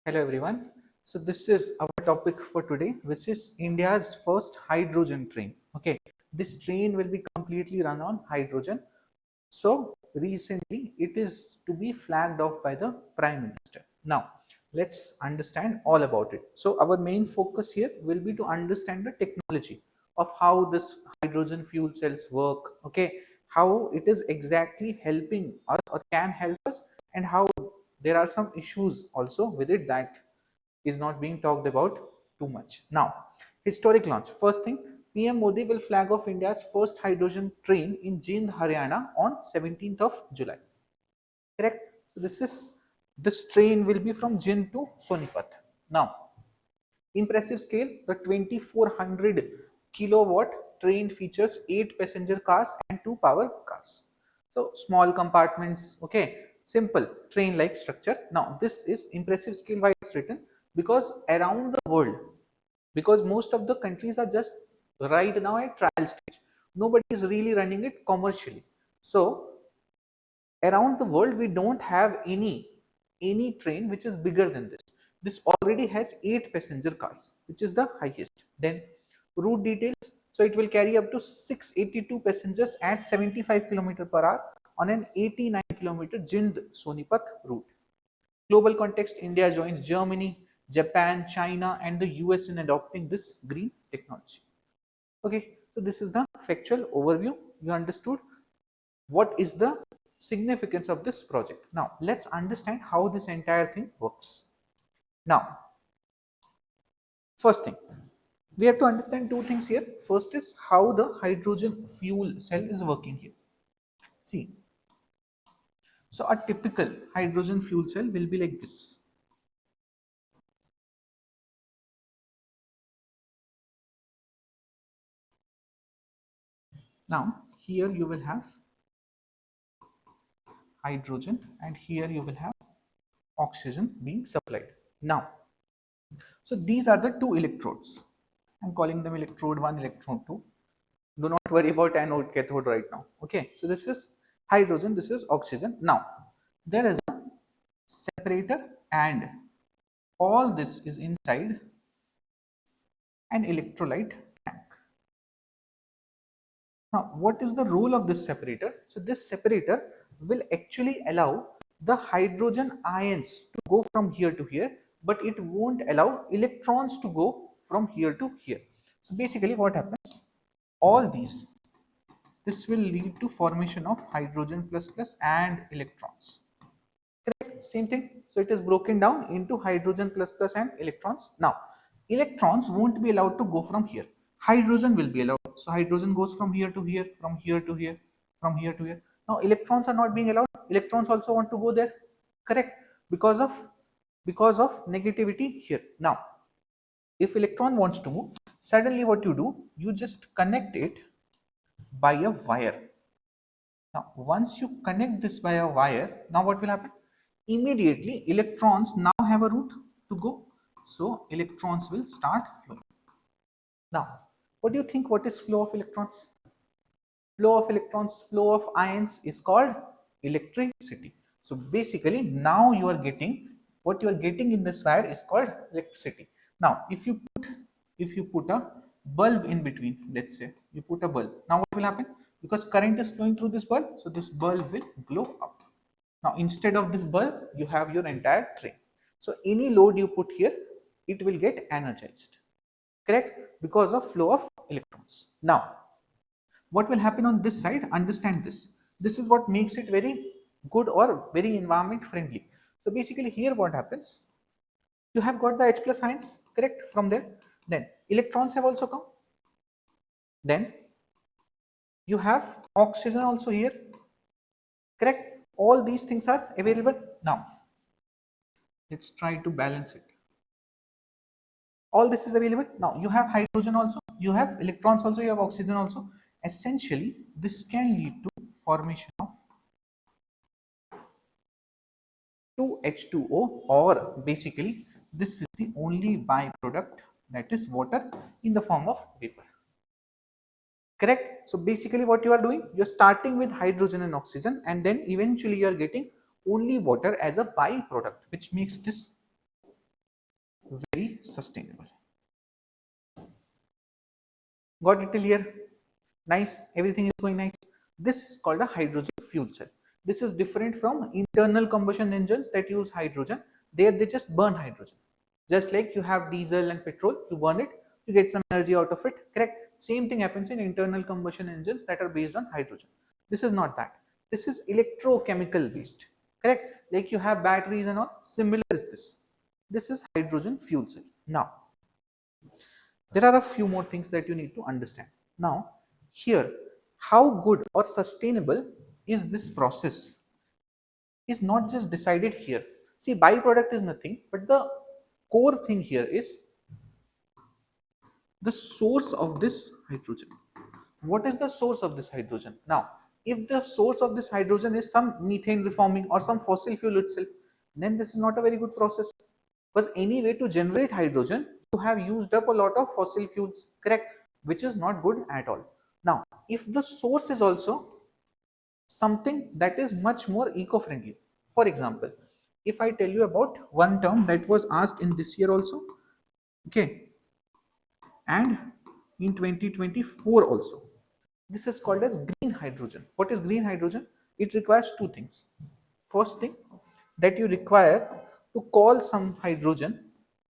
Hello everyone. So this is our topic for today, which is India's first hydrogen train. Okay, this train will be completely run on hydrogen. So recently it is to be flagged off by the Prime Minister. Now let's understand all about it. So our main focus here will be to understand the technology of how this hydrogen fuel cells work. Okay, how it is exactly helping us or can help us, and how there are some issues also with it that is not being talked about too much. Now, historic launch. First thing, PM Modi will flag off India's first hydrogen train in Jind, Haryana on 17th of July. Correct? So this train will be from Jind to Sonipat. Now, impressive scale, the 2400 kilowatt train features 8 passenger cars and 2 power cars. So small compartments, okay, simple train like structure. Now this is impressive scale. Why it's written? Because around the world, because most of the countries are just right now at trial stage, nobody is really running it commercially. So around the world we don't have any train which is bigger than this. This already has 8 passenger cars, which is the highest. Then route details. So it will carry up to 682 passengers at 75 km per hour on an 89 kilometer Jind Sonipat route. Global context, India joins Germany, Japan, China and the US in adopting this green technology. Okay, so this is the factual overview. You understood what is the significance of this project. Now let's understand how this entire thing works. Now first thing, we have to understand two things here. First is how the hydrogen fuel cell is working here. See, so a typical hydrogen fuel cell will be like this. Now here you will have hydrogen and here you will have oxygen being supplied. Now, so these are the two electrodes. I'm calling them electrode 1, electrode 2. Do not worry about anode cathode right now. Okay, so this is hydrogen, this is oxygen. Now there is a separator and all this is inside an electrolyte tank. Now what is the role of this separator? So this separator will actually allow the hydrogen ions to go from here to here, but it won't allow electrons to go from here to here. So basically what happens, all these, this will lead to formation of hydrogen plus plus and electrons. Correct? Same thing. So it is broken down into hydrogen plus plus and electrons. Now, electrons won't be allowed to go from here. Hydrogen will be allowed. So hydrogen goes from here to here, from here to here, from here to here. Now electrons are not being allowed. Electrons also want to go there. Correct? Because of negativity here. Now, if electron wants to move, suddenly what you do, you just connect it by a wire. Now, once you connect this by a wire, now what will happen? Immediately, electrons now have a route to go. So, electrons will start flowing. Now, what do you think? What is flow of electrons? Flow of electrons, flow of ions is called electricity. So, basically, now you are getting what you are getting in this wire is called electricity. Now, if you put a bulb in between, let's say you put a bulb, now what will happen? Because current is flowing through this bulb, so this bulb will glow up. Now instead of this bulb you have your entire train. So any load you put here, it will get energized. Correct? Because of flow of electrons. Now what will happen on this side? Understand this. This is what makes it very good or very environment friendly. So basically here what happens, you have got the H plus ions, correct, from there. Then electrons have also come. Then you have oxygen also here, correct. All these things are available. Now let's try to balance it. All this is available. Now you have hydrogen also, you have electrons also, you have oxygen also. Essentially this can lead to formation of 2H2O, or basically this is the only byproduct, that is water in the form of vapor. Correct? So basically what you are doing, you are starting with hydrogen and oxygen, and then eventually you are getting only water as a byproduct, which makes this sustainable. Got it till here? Nice, everything is going nice. This is called a hydrogen fuel cell. This is different from internal combustion engines that use hydrogen. There they just burn hydrogen. Just like you have diesel and petrol, you burn it, you get some energy out of it, correct? Same thing happens in internal combustion engines that are based on hydrogen. This is not that. This is electrochemical based, correct? Like you have batteries and all, similar is this. This is hydrogen fuel cell. Now there are a few more things that you need to understand. Now, here, how good or sustainable is this process is not just decided here. See, byproduct is nothing, but the core thing here is the source of this hydrogen. What is the source of this hydrogen? Now, if the source of this hydrogen is some methane reforming or some fossil fuel itself, then this is not a very good process. Because anyway, to generate hydrogen, you have used up a lot of fossil fuels, correct? Which is not good at all. Now, if the source is also something that is much more eco-friendly, for example, if I tell you about one term that was asked in this year also, okay, and in 2024 also, this is called as green hydrogen. What is green hydrogen? It requires two things. First thing, that you require to call some hydrogen.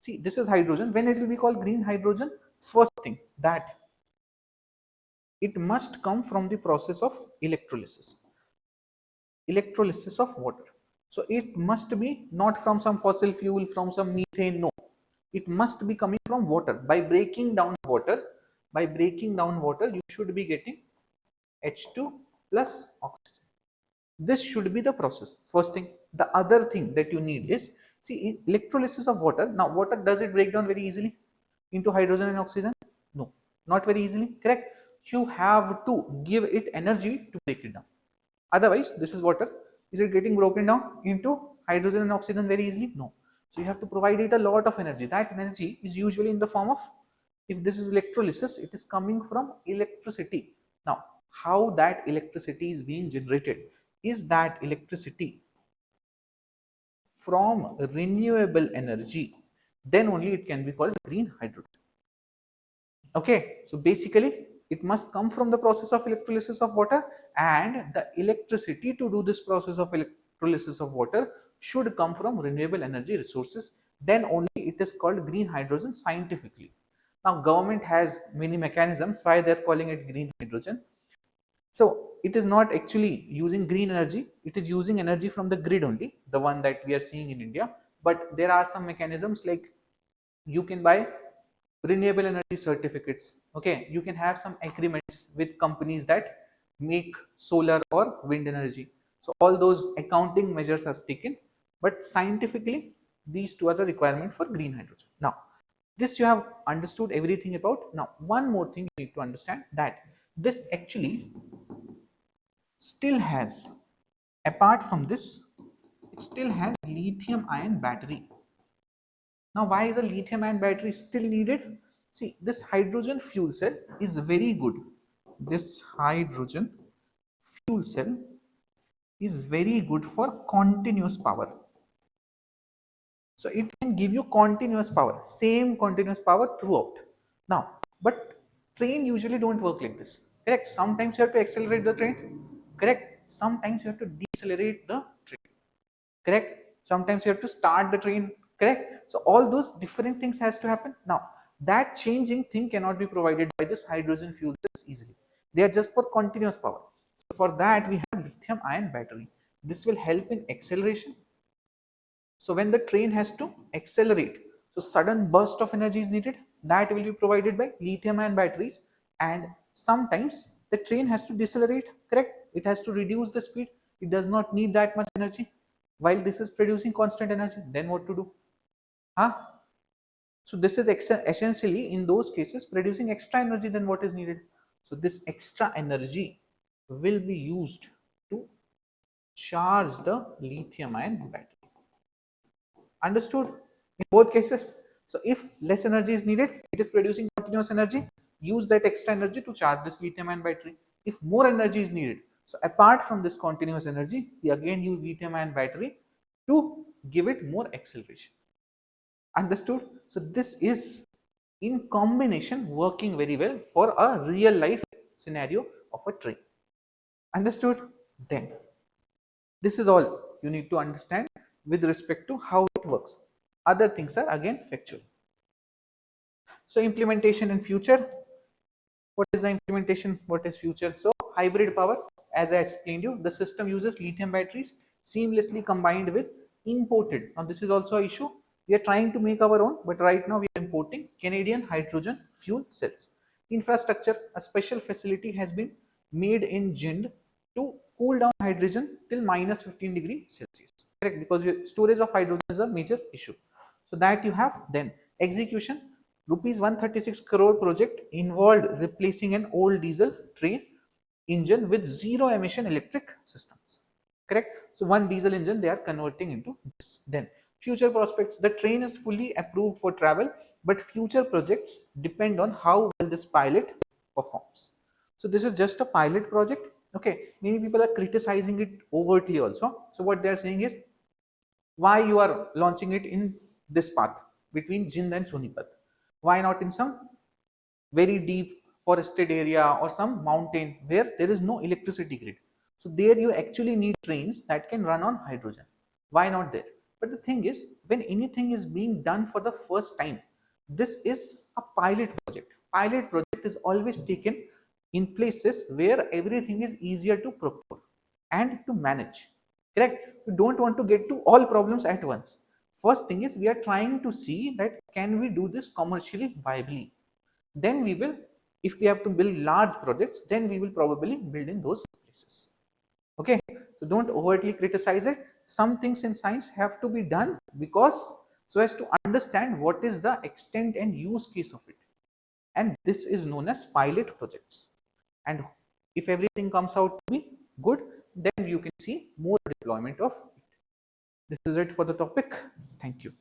See, this is hydrogen. When it will be called green hydrogen, first thing that it must come from the process of electrolysis. Electrolysis of water. So it must be not from some fossil fuel, from some methane. No, it must be coming from water. By breaking down water, you should be getting H2 plus oxygen. This should be the process. First thing. The other thing that you need is, see, electrolysis of water. Now, water, does it break down very easily into hydrogen and oxygen? No, not very easily. Correct? You have to give it energy to break it down. Otherwise, this is water. Is it getting broken down into hydrogen and oxygen very easily? No. So you have to provide it a lot of energy. That energy is usually in the form of, if this is electrolysis, it is coming from electricity. Now, how that electricity is being generated? Is that electricity from renewable energy? Then only it can be called green hydrogen. Okay, so basically it must come from the process of electrolysis of water, and the electricity to do this process of electrolysis of water should come from renewable energy resources. Then only it is called green hydrogen scientifically. Now government has many mechanisms why they are calling it green hydrogen. So it is not actually using green energy, it is using energy from the grid only, the one that we are seeing in India. But there are some mechanisms like you can buy renewable energy certificates. Okay, you can have some agreements with companies that make solar or wind energy. So all those accounting measures are taken, but scientifically these two are the requirement for green hydrogen. Now this you have understood everything about. Now one more thing you need to understand, that this actually still has, apart from this, it still has lithium ion battery. Now, why is a lithium ion battery still needed? See, this hydrogen fuel cell is very good. This hydrogen fuel cell is very good for continuous power. So, it can give you continuous power, same continuous power throughout. Now, but train usually don't work like this. Correct? Sometimes you have to accelerate the train. Correct? Sometimes you have to decelerate the train. Correct? Sometimes you have to start the train. Correct? So all those different things has to happen. Now that changing thing cannot be provided by this hydrogen fuel cells easily. They are just for continuous power. So for that we have lithium ion battery. This will help in acceleration. So when the train has to accelerate, so sudden burst of energy is needed, that will be provided by lithium ion batteries. And sometimes the train has to decelerate, correct? It has to reduce the speed. It does not need that much energy. While this is producing constant energy, then what to do? Huh? So this is essentially in those cases producing extra energy than what is needed. So this extra energy will be used to charge the lithium ion battery. Understood in both cases? So if less energy is needed, it is producing continuous energy, use that extra energy to charge this lithium ion battery. If more energy is needed, so apart from this continuous energy, we again use lithium ion battery to give it more acceleration. Understood? So this is in combination working very well for a real life scenario of a train. Understood? Then this is all you need to understand with respect to how it works. Other things are again factual. So implementation in future. What is the implementation? What is future? So hybrid power, as I explained you, the system uses lithium batteries seamlessly combined with imported. Now this is also an issue. We are trying to make our own, but right now we are importing Canadian hydrogen fuel cells. Infrastructure, a special facility has been made in Jind to cool down hydrogen till minus 15 degrees Celsius. Correct, because your storage of hydrogen is a major issue. So that you have. Then execution, rupees 136 crore project involved replacing an old diesel train engine with zero emission electric systems. Correct. So one diesel engine they are converting into this. Then future prospects, the train is fully approved for travel, but future projects depend on how well this pilot performs. So this is just a pilot project. Okay, many people are criticizing it overtly also. So what they are saying is, why you are launching it in this path between Jind and Sonipat? Why not in some very deep forested area or some mountain where there is no electricity grid? So there you actually need trains that can run on hydrogen. Why not there? But the thing is, when anything is being done for the first time, this is a pilot project. Pilot project is always taken in places where everything is easier to procure and to manage. Correct? We don't want to get to all problems at once. First thing is we are trying to see that can we do this commercially viably. Then we will, if we have to build large projects, then we will probably build in those places. Okay, so don't overtly criticize it. Some things in science have to be done because so as to understand what is the extent and use case of it. And this is known as pilot projects. And if everything comes out to be good, then you can see more deployment of it. This is it for the topic. Thank you.